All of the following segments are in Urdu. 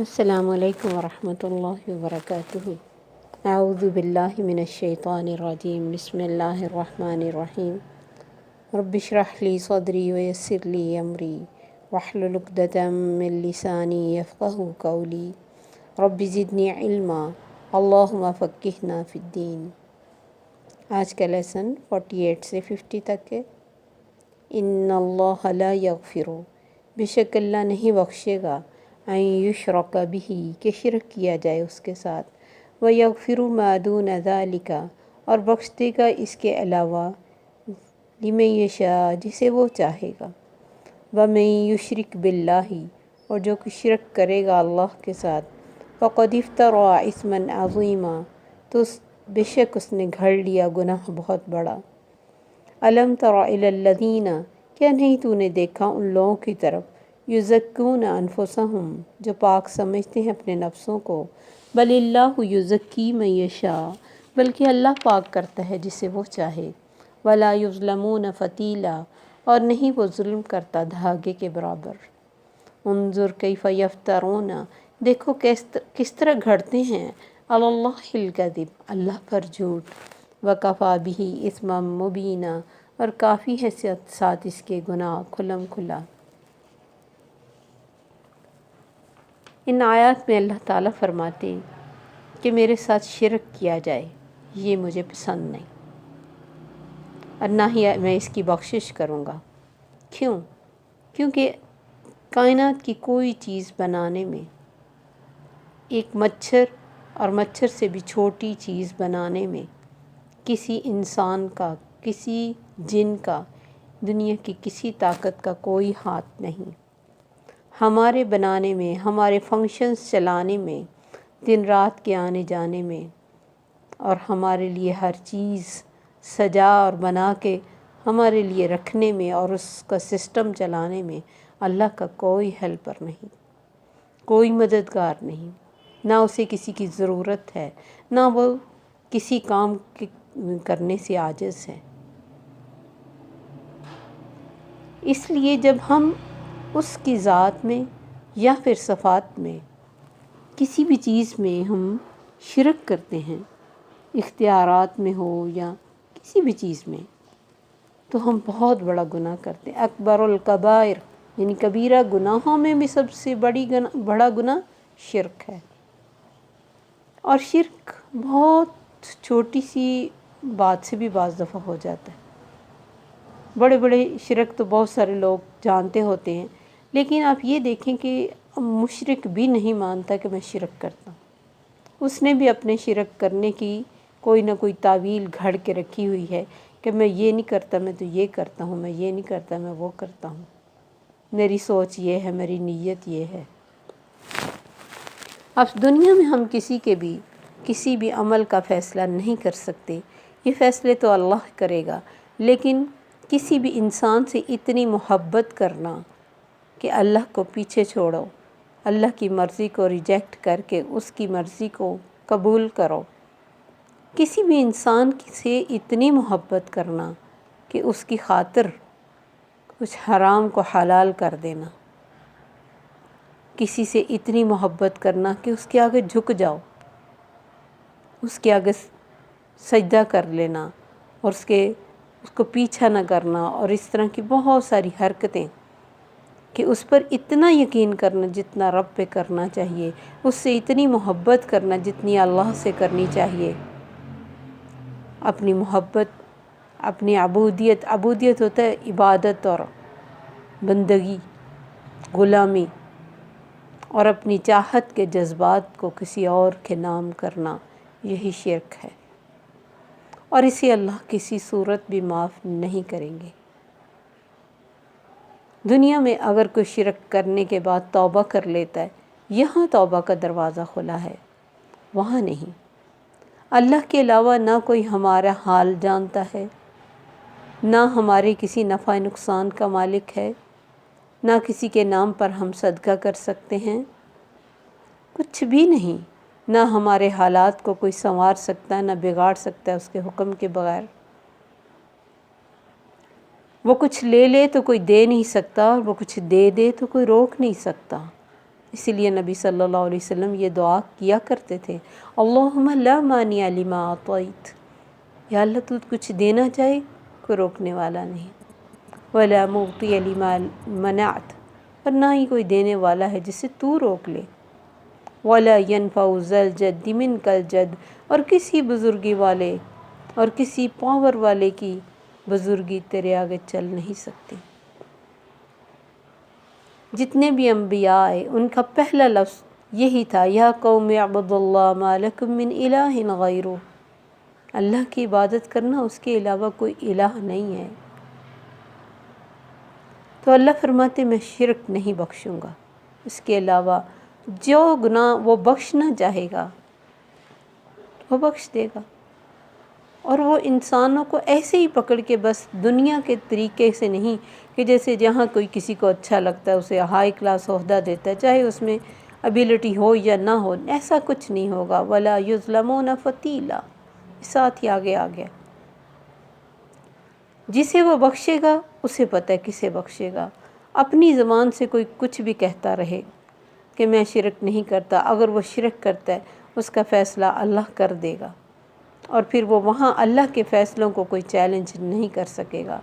السلام علیکم ورحمۃ اللہ وبرکاتہ۔ اعوذ باللہ من الشیطان الرجیم، بسم اللہ الرحمن الرحیم۔ رب اشرح لی صدری ویسر لی امری واحلل عقدۃ من لسانی یفقہوا قولی رب زدنی علما اللہم فقہنا فی الدین۔ آج کا لیسن 48 سے 50 تک ہے۔ ان اللہ لا یغفر، بے شک اللہ نہیں بخشے گا، ان یشرک بہ، کہ شرک کیا جائے اس کے ساتھ، ویغفر ما دون ذالک، اور بخش دے گا اس کے علاوہ، لمن یشاء، جسے وہ چاہے گا، ومن یشرک باللہ، اور جو کہ شرک کرے گا اللہ کے ساتھ، فقد افتری اثما عظیما، تو بے شک اس نے گھڑ لیا گناہ بہت بڑا۔ الم تر الی الذین، کیا نہیں تو نے دیکھا ان لوگوں کی طرف، یزکون انفسہم، جو پاک سمجھتے ہیں اپنے نفسوں کو، بل اللہ یزکی من یشاء، بلکہ اللہ پاک کرتا ہے جسے وہ چاہے، ولا یظلمون فتیلا، اور نہیں وہ ظلم کرتا دھاگے کے برابر۔ انظر کیف یفترون، دیکھو کس طرح گھڑتے ہیں، علی اللہ الکذب، اللہ پر جھوٹ، وکفی بہ اثما مبینا، اور کافی ہے ساتھ اس کے گناہ کھلم کھلا۔ ان آیات میں اللہ تعالیٰ فرماتے ہیں کہ میرے ساتھ شرک کیا جائے یہ مجھے پسند نہیں، اور نہ ہی میں اس کی بخشش کروں گا۔ کیوں؟ کیونکہ کائنات کی کوئی چیز بنانے میں، ایک مچھر اور مچھر سے بھی چھوٹی چیز بنانے میں، کسی انسان کا، کسی جن کا، دنیا کی کسی طاقت کا کوئی ہاتھ نہیں۔ ہمارے بنانے میں، ہمارے فنکشنز چلانے میں، دن رات کے آنے جانے میں، اور ہمارے لیے ہر چیز سجا اور بنا کے ہمارے لیے رکھنے میں اور اس کا سسٹم چلانے میں اللہ کا کوئی ہیلپر نہیں، کوئی مددگار نہیں، نہ اسے کسی کی ضرورت ہے، نہ وہ کسی کام کرنے سے عاجز ہے۔ اس لیے جب ہم اس کی ذات میں یا پھر صفات میں کسی بھی چیز میں ہم شرک کرتے ہیں، اختیارات میں ہو یا کسی بھی چیز میں، تو ہم بہت بڑا گناہ کرتے ہیں۔ اکبر الکبائر، یعنی کبیرہ گناہوں میں بھی سب سے بڑا گناہ شرک ہے۔ اور شرک بہت چھوٹی سی بات سے بھی بعض دفعہ ہو جاتا ہے۔ بڑے بڑے شرک تو بہت سارے لوگ جانتے ہوتے ہیں، لیکن آپ یہ دیکھیں کہ مشرک بھی نہیں مانتا کہ میں شرک کرتا ہوں، اس نے بھی اپنے شرک کرنے کی کوئی نہ کوئی تعویل گھڑ کے رکھی ہوئی ہے کہ میں یہ نہیں کرتا، میں تو یہ کرتا ہوں، میں یہ نہیں کرتا، میں وہ کرتا ہوں، میری سوچ یہ ہے، میری نیت یہ ہے۔ اب دنیا میں ہم کسی بھی عمل کا فیصلہ نہیں کر سکتے، یہ فیصلے تو اللہ کرے گا، لیکن کسی بھی انسان سے اتنی محبت کرنا کہ اللہ کو پیچھے چھوڑو، اللہ کی مرضی کو ریجیکٹ کر کے اس کی مرضی کو قبول کرو، کسی بھی انسان سے اتنی محبت کرنا کہ اس کی خاطر کچھ حرام کو حلال کر دینا، کسی سے اتنی محبت کرنا کہ اس کے آگے جھک جاؤ، اس کے آگے سجدہ کر لینا، اور اس کو پیچھا نہ کرنا، اور اس طرح کی بہت ساری حرکتیں کہ اس پر اتنا یقین کرنا جتنا رب پہ کرنا چاہیے، اس سے اتنی محبت کرنا جتنی اللہ سے کرنی چاہیے۔ اپنی محبت، اپنی عبودیت ہوتا ہے عبادت اور بندگی، غلامی، اور اپنی چاہت کے جذبات کو کسی اور کے نام کرنا، یہی شرک ہے، اور اسے اللہ کسی صورت بھی معاف نہیں کریں گے۔ دنیا میں اگر کوئی شرک کرنے کے بعد توبہ کر لیتا ہے، یہاں توبہ کا دروازہ کھلا ہے، وہاں نہیں۔ اللہ کے علاوہ نہ کوئی ہمارا حال جانتا ہے، نہ ہمارے کسی نفع نقصان کا مالک ہے، نہ کسی کے نام پر ہم صدقہ کر سکتے ہیں، کچھ بھی نہیں۔ نہ ہمارے حالات کو کوئی سنوار سکتا ہے، نہ بگاڑ سکتا ہے اس کے حکم کے بغیر۔ وہ کچھ لے لے تو کوئی دے نہیں سکتا، اور وہ کچھ دے دے تو کوئی روک نہیں سکتا۔ اسی لیے نبی صلی اللہ علیہ وسلم یہ دعا کیا کرتے تھے، اللہم لا مانع لما اعطیت، یا اللہ تو کچھ دینا چاہے کوئی روکنے والا نہیں، ولا معطی لما منعت، اور نہ ہی کوئی دینے والا ہے جسے تو روک لے، ولا ينفع ذا الجد منک الجد، اور کسی بزرگی والے اور کسی پاور والے کی بزرگی تیرے آگے چل نہیں سکتی۔ جتنے بھی انبیاء آئے ان کا پہلا لفظ یہی تھا، یا قوم اعبدوا اللہ ما لکم من الہ غیرہ، اللہ کی عبادت کرنا، اس کے علاوہ کوئی الہ نہیں ہے۔ تو اللہ فرماتے میں شرک نہیں بخشوں گا، اس کے علاوہ جو گناہ وہ بخشنا چاہے گا وہ بخش دے گا، اور وہ انسانوں کو ایسے ہی پکڑ کے بس دنیا کے طریقے سے نہیں کہ جیسے جہاں کوئی کسی کو اچھا لگتا ہے اسے ہائی کلاس عہدہ دیتا ہے، چاہے اس میں ابیلٹی ہو یا نہ ہو، ایسا کچھ نہیں ہوگا، ولا یظلمون فتیلا، ساتھ ہی آگے آ گیا، جسے وہ بخشے گا اسے پتہ ہے کسے بخشے گا۔ اپنی زبان سے کوئی کچھ بھی کہتا رہے کہ میں شرک نہیں کرتا، اگر وہ شرک کرتا ہے اس کا فیصلہ اللہ کر دے گا، اور پھر وہ وہاں اللہ کے فیصلوں کو کوئی چیلنج نہیں کر سکے گا۔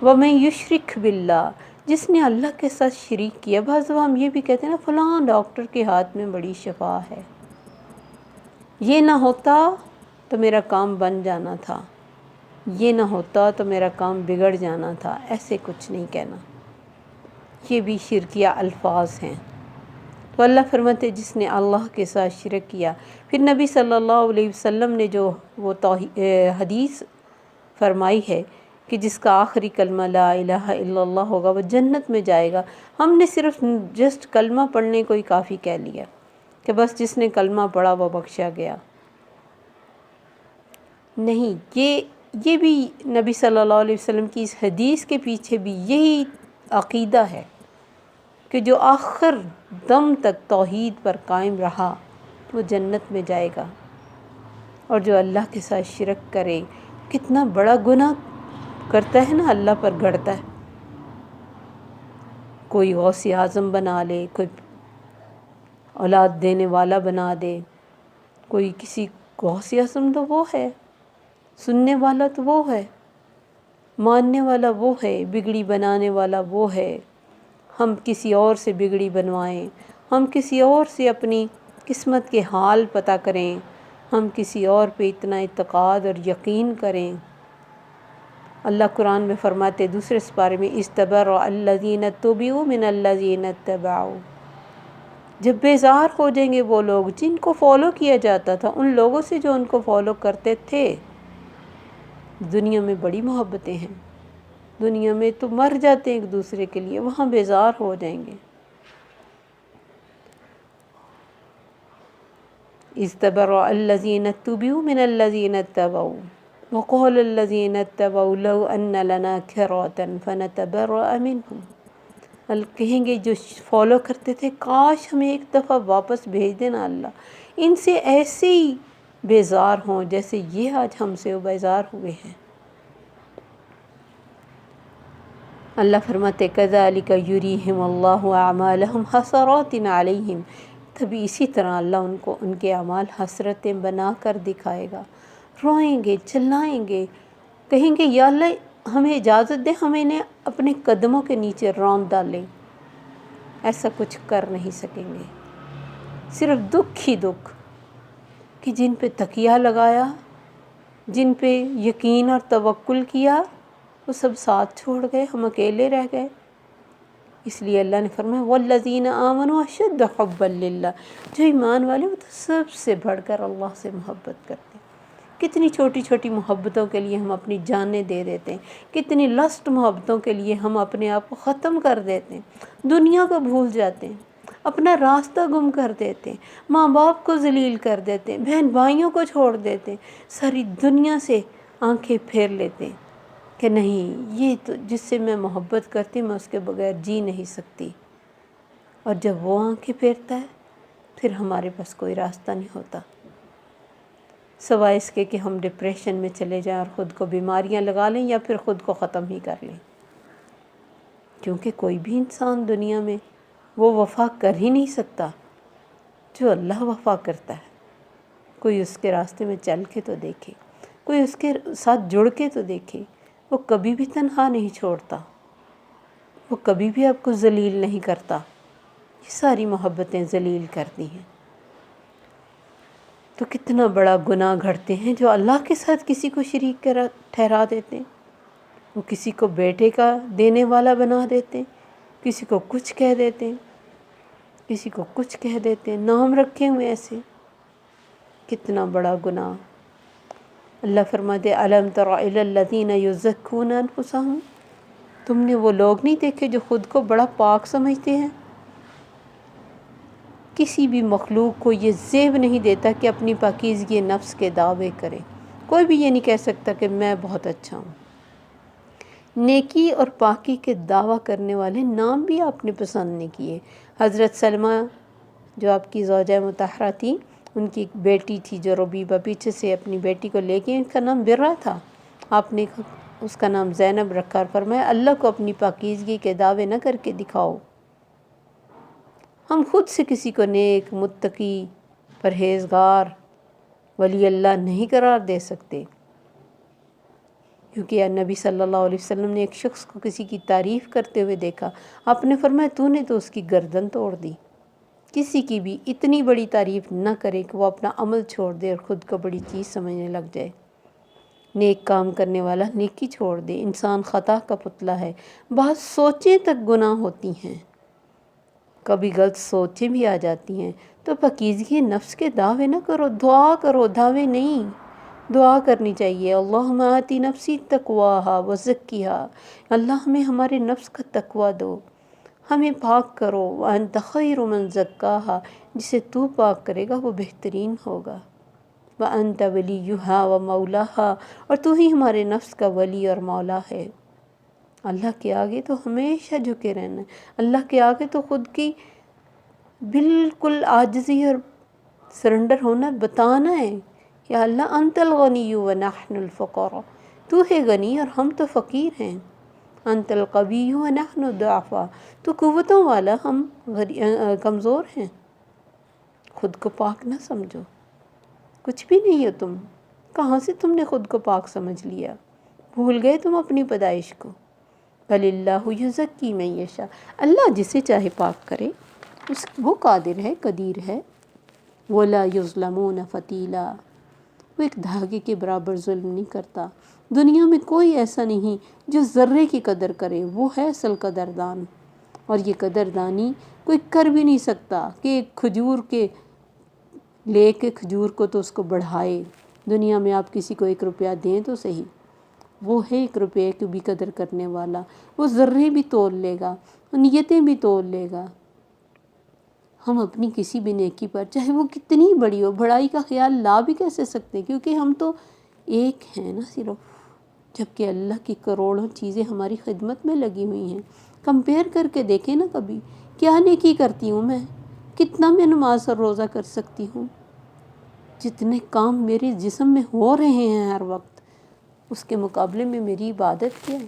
وَمَن يُشْرِكْ بِاللَّهِ، جس نے اللہ کے ساتھ شریک کیا، بعض دفعہ ہم یہ بھی کہتے ہیں نا فلاں ڈاکٹر کے ہاتھ میں بڑی شفا ہے، یہ نہ ہوتا تو میرا کام بن جانا تھا، یہ نہ ہوتا تو میرا کام بگڑ جانا تھا، ایسے کچھ نہیں کہنا، یہ بھی شرکیہ الفاظ ہیں۔ تو اللہ فرماتے جس نے اللہ کے ساتھ شرک کیا، پھر نبی صلی اللہ علیہ وسلم نے جو وہ حدیث فرمائی ہے کہ جس کا آخری کلمہ لا الہ الا اللہ ہوگا وہ جنت میں جائے گا، ہم نے صرف جسٹ کلمہ پڑھنے کو ہی کافی کہہ لیا کہ بس جس نے کلمہ پڑھا وہ بخشا گیا، نہیں، یہ بھی نبی صلی اللہ علیہ وسلم کی اس حدیث کے پیچھے بھی یہی عقیدہ ہے کہ جو آخر دم تک توحید پر قائم رہا وہ جنت میں جائے گا، اور جو اللہ کے ساتھ شرک کرے، کتنا بڑا گناہ کرتا ہے نا، اللہ پر گھڑتا ہے، کوئی غوث اعظم بنا لے، کوئی اولاد دینے والا بنا دے، کوئی کسی غوث اعظم تو وہ ہے، سننے والا تو وہ ہے، ماننے والا وہ ہے، بگڑی بنانے والا وہ ہے، ہم کسی اور سے بگڑی بنوائیں، ہم کسی اور سے اپنی قسمت کے حال پتہ کریں، ہم کسی اور پہ اتنا اعتقاد اور یقین کریں۔ اللہ قرآن میں فرماتے دوسرے سپارے میں استبرأ الذین اتبعوا من الذین اتبعوا، جب بیزار ہو جائیں گے وہ لوگ جن کو فالو کیا جاتا تھا ان لوگوں سے جو ان کو فالو کرتے تھے۔ دنیا میں بڑی محبتیں ہیں، دنیا میں تو مر جاتے ہیں ایک دوسرے کے لیے، وہاں بیزار ہو جائیں گے۔ استبرأ الذین اتبعوا من الذین اتبعوا وقال الذین اتبعوا لو ان لنا کرۃ فنتبرأ منهم، کہیں گے جو فالو کرتے تھے کاش ہمیں ایک دفعہ واپس بھیج دینا اللہ، ان سے ایسے ہی بیزار ہوں جیسے یہ آج ہم سے بیزار ہوئے ہیں۔ اللہ فرماتے کذالک یریہم اللہ اعمالہم حسرات علیہم، تبھی اسی طرح اللہ ان کو ان کے اعمال حسرتیں بنا کر دکھائے گا، روئیں گے، چلائیں گے، کہیں گے یا اللہ ہمیں اجازت دے ہم انہیں اپنے قدموں کے نیچے رون ڈالیں، ایسا کچھ کر نہیں سکیں گے، صرف دکھ ہی دکھ کہ جن پہ تکیہ لگایا، جن پہ یقین اور توکل کیا وہ سب ساتھ چھوڑ گئے، ہم اکیلے رہ گئے۔ اس لیے اللہ نے فرمایا والذین آمنوا اشد حبا للہ، جو ایمان والے وہ تو سب سے بڑھ کر اللہ سے محبت کرتے ہیں۔ کتنی چھوٹی چھوٹی محبتوں کے لیے ہم اپنی جانیں دے دیتے ہیں، کتنی لسٹ محبتوں کے لیے ہم اپنے آپ کو ختم کر دیتے ہیں، دنیا کو بھول جاتے ہیں، اپنا راستہ گم کر دیتے ہیں، ماں باپ کو ذلیل کر دیتے ہیں، بہن بھائیوں کو چھوڑ دیتے ہیں، ساری دنیا سے آنکھیں پھیر لیتے ہیں کہ نہیں یہ تو جس سے میں محبت کرتی میں اس کے بغیر جی نہیں سکتی، اور جب وہ آنکھیں پھیرتا ہے پھر ہمارے پاس کوئی راستہ نہیں ہوتا سوائے اس کے کہ ہم ڈپریشن میں چلے جائیں اور خود کو بیماریاں لگا لیں یا پھر خود کو ختم ہی کر لیں، کیونکہ کوئی بھی انسان دنیا میں وہ وفا کر ہی نہیں سکتا جو اللہ وفا کرتا ہے۔ کوئی اس کے راستے میں چل کے تو دیکھے، کوئی اس کے ساتھ جڑ کے تو دیکھے، وہ کبھی بھی تنہا نہیں چھوڑتا، وہ کبھی بھی آپ کو ذلیل نہیں کرتا۔ یہ ساری محبتیں ذلیل کرتی ہیں۔ تو کتنا بڑا گناہ گھڑتے ہیں جو اللہ کے ساتھ کسی کو شریک ٹھہرا دیتے ہیں۔ وہ کسی کو بیٹے کا دینے والا بنا دیتے ہیں، کسی کو کچھ کہہ دیتے ہیں، کسی کو کچھ کہہ دیتے ہیں، نام رکھے ہوئے ایسے۔ کتنا بڑا گناہ۔ اللہ فرماتے أَلَمْ تَرَ إِلَى الَّذِينَ يُزَكُّونَ أَنفُسَهُم، تم نے وہ لوگ نہیں دیکھے جو خود کو بڑا پاک سمجھتے ہیں؟ کسی بھی مخلوق کو یہ زیب نہیں دیتا کہ اپنی پاکیزگی نفس کے دعوے کرے۔ کوئی بھی یہ نہیں کہہ سکتا کہ میں بہت اچھا ہوں۔ نیکی اور پاکی کے دعویٰ کرنے والے نام بھی آپ نے پسند نہیں کیے۔ حضرت سلمہ جو آپ کی زوجہ مطہرہ تھی، ان کی ایک بیٹی تھی جو ربیبہ، پیچھے سے اپنی بیٹی کو لے کے، ان کا نام برہ تھا، آپ نے اس کا نام زینب رکھا اور فرمایا اللہ کو اپنی پاکیزگی کے دعوے نہ کر کے دکھاؤ۔ ہم خود سے کسی کو نیک، متقی، پرہیزگار، ولی اللہ نہیں قرار دے سکتے، کیونکہ نبی صلی اللہ علیہ وسلم نے ایک شخص کو کسی کی تعریف کرتے ہوئے دیکھا، آپ نے فرمایا تو نے تو اس کی گردن توڑ دی۔ کسی کی بھی اتنی بڑی تعریف نہ کرے کہ وہ اپنا عمل چھوڑ دے اور خود کو بڑی چیز سمجھنے لگ جائے۔ نیک کام کرنے والا نیکی چھوڑ دے۔ انسان خطا کا پتلا ہے، بعض سوچیں تک گناہ ہوتی ہیں، کبھی غلط سوچیں بھی آ جاتی ہیں، تو پاکیزگی نفس کے دعوے نہ کرو، دعا کرو، دعوے نہیں۔ دعا کرنی چاہیے، اللہم آتی نفسی تقواہا وزکیہا، اللہ ہمیں ہمارے نفس کا تقوی دو، ہمیں پاک کرو، وانت خیر من زکاہا، جسے تو پاک کرے گا وہ بہترین ہوگا، وانت ولیہا ومولاہا، اور تو ہی ہمارے نفس کا ولی اور مولا ہے۔ اللہ کے آگے تو ہمیشہ جھکے رہنا ہے، اللہ کے آگے تو خود کی بالکل عاجزی اور سرنڈر ہونا بتانا ہے، یا اللہ انت الغنی ونحن الفقراء، تو ہے غنی اور ہم تو فقیر ہیں، انت القوی ونحن الضعفاء، تو قوتوں والا ہم کمزور ہیں۔ خود کو پاک نہ سمجھو، کچھ بھی نہیں ہو تم، کہاں سے تم نے خود کو پاک سمجھ لیا؟ بھول گئے تم اپنی پیدائش کو۔ بل اللہ یزکی من یشاء، اللہ جسے چاہے پاک کرے، وہ قادر ہے، قدیر ہے۔ ولا یظلمون فتیلا، وہ ایک دھاگے کے برابر ظلم نہیں کرتا۔ دنیا میں کوئی ایسا نہیں جو ذرے کی قدر کرے، وہ ہے اصل قدردان، اور یہ قدردانی کوئی کر بھی نہیں سکتا کہ ایک کھجور کے لے کے کھجور کو تو اس کو بڑھائے۔ دنیا میں آپ کسی کو 1 روپیہ دیں تو صحیح، وہ ہے 1 روپے کی بھی قدر کرنے والا، وہ ذرے بھی تول لے گا، نیتیں بھی تول لے گا۔ ہم اپنی کسی بھی نیکی پر، چاہے وہ کتنی بڑی ہو، بڑائی کا خیال لا بھی کیسے سکتے، کیونکہ ہم تو ایک ہیں نا صرف، جبکہ اللہ کی کروڑوں چیزیں ہماری خدمت میں لگی ہوئی ہیں۔ کمپیئر کر کے دیکھیں نا کبھی، کیا نیکی کرتی ہوں میں، کتنا میں نماز اور روزہ کر سکتی ہوں، جتنے کام میرے جسم میں ہو رہے ہیں ہر وقت، اس کے مقابلے میں میری عبادت کیا ہے؟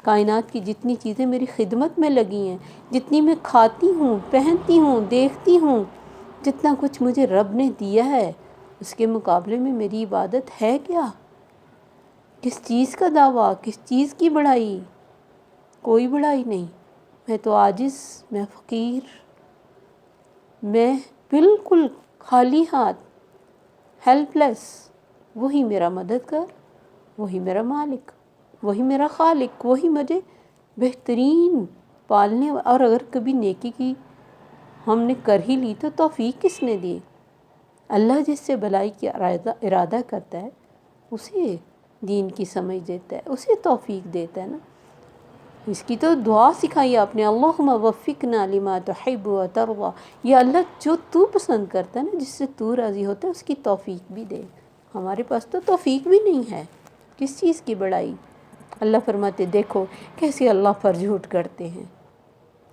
کائنات کی جتنی چیزیں میری خدمت میں لگی ہیں، جتنی میں کھاتی ہوں، پہنتی ہوں، دیکھتی ہوں، جتنا کچھ مجھے رب نے دیا ہے، اس کے مقابلے میں میری عبادت ہے کیا؟ کس چیز کا دعویٰ، کس چیز کی بڑائی؟ کوئی بڑائی نہیں۔ میں تو عاجز، میں فقیر، میں بالکل خالی ہاتھ، ہیلپ لیس۔ وہی میرا مددگار، وہی میرا مالک، وہی میرا خالق، وہی مجھے بہترین پالنے، اور اگر کبھی نیکی کی ہم نے کر ہی لی تو توفیق کس نے دی؟ اللہ جس سے بلائی کی ارادہ کرتا ہے اسے دین کی سمجھ دیتا ہے، اسے توفیق دیتا ہے نا۔ اس کی تو دعا سکھائی آپ نے، اللہم وفقنا لما تحب و ترضی، یا اللہ جو تو پسند کرتا ہے نا، جس سے تو راضی ہوتا ہے، اس کی توفیق بھی دے۔ ہمارے پاس تو توفیق بھی نہیں ہے، کس چیز کی بڑائی؟ اللہ فرماتے دیکھو کیسے اللہ پر جھوٹ کرتے ہیں،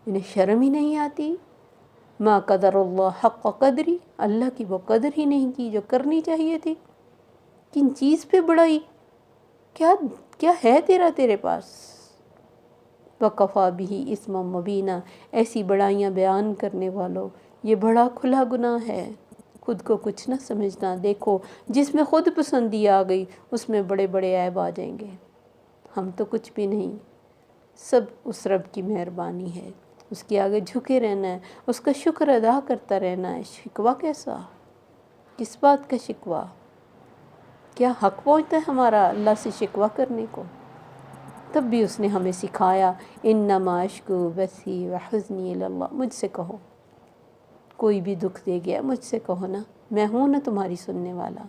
انہیں شرم ہی نہیں آتی۔ ما قدر اللہ حق قدری، اللہ کی وہ قدر ہی نہیں کی جو کرنی چاہیے تھی۔ کن چیز پہ بڑائی؟ کیا ہے تیرے پاس؟ وَقَفَا بِهِ اسْمًا مُبِينًا، ایسی بڑائیاں بیان کرنے والوں، یہ بڑا کھلا گناہ ہے، خود کو کچھ نہ سمجھنا۔ دیکھو جس میں خود پسندی آ گئی اس میں بڑے بڑے عیب آ جائیں گے، ہم تو کچھ بھی نہیں، سب اس رب کی مہربانی ہے، اس کے آگے جھکے رہنا ہے، اس کا شکر ادا کرتا رہنا ہے۔ شکوہ کیسا؟ کس بات کا شکوہ؟ کیا حق پہنچتا ہے ہمارا اللہ سے شکوہ کرنے کو؟ تب بھی اس نے ہمیں سکھایا، انما اشکو بثی وحزنی الی اللہ، مجھ سے کہو، کوئی بھی دکھ دے گیا مجھ سے کہو نا، میں ہوں نا تمہاری سننے والا۔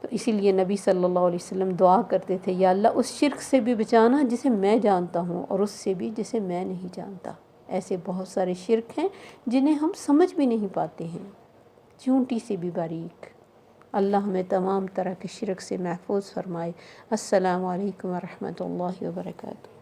تو اسی لیے نبی صلی اللہ علیہ وسلم دعا کرتے تھے، یا اللہ اس شرک سے بھی بچانا جسے میں جانتا ہوں، اور اس سے بھی جسے میں نہیں جانتا۔ ایسے بہت سارے شرک ہیں جنہیں ہم سمجھ بھی نہیں پاتے ہیں، چونٹی سے بھی باریک۔ اللہ ہمیں تمام طرح کے شرک سے محفوظ فرمائے۔ السلام علیکم ورحمۃ اللہ وبرکاتہ۔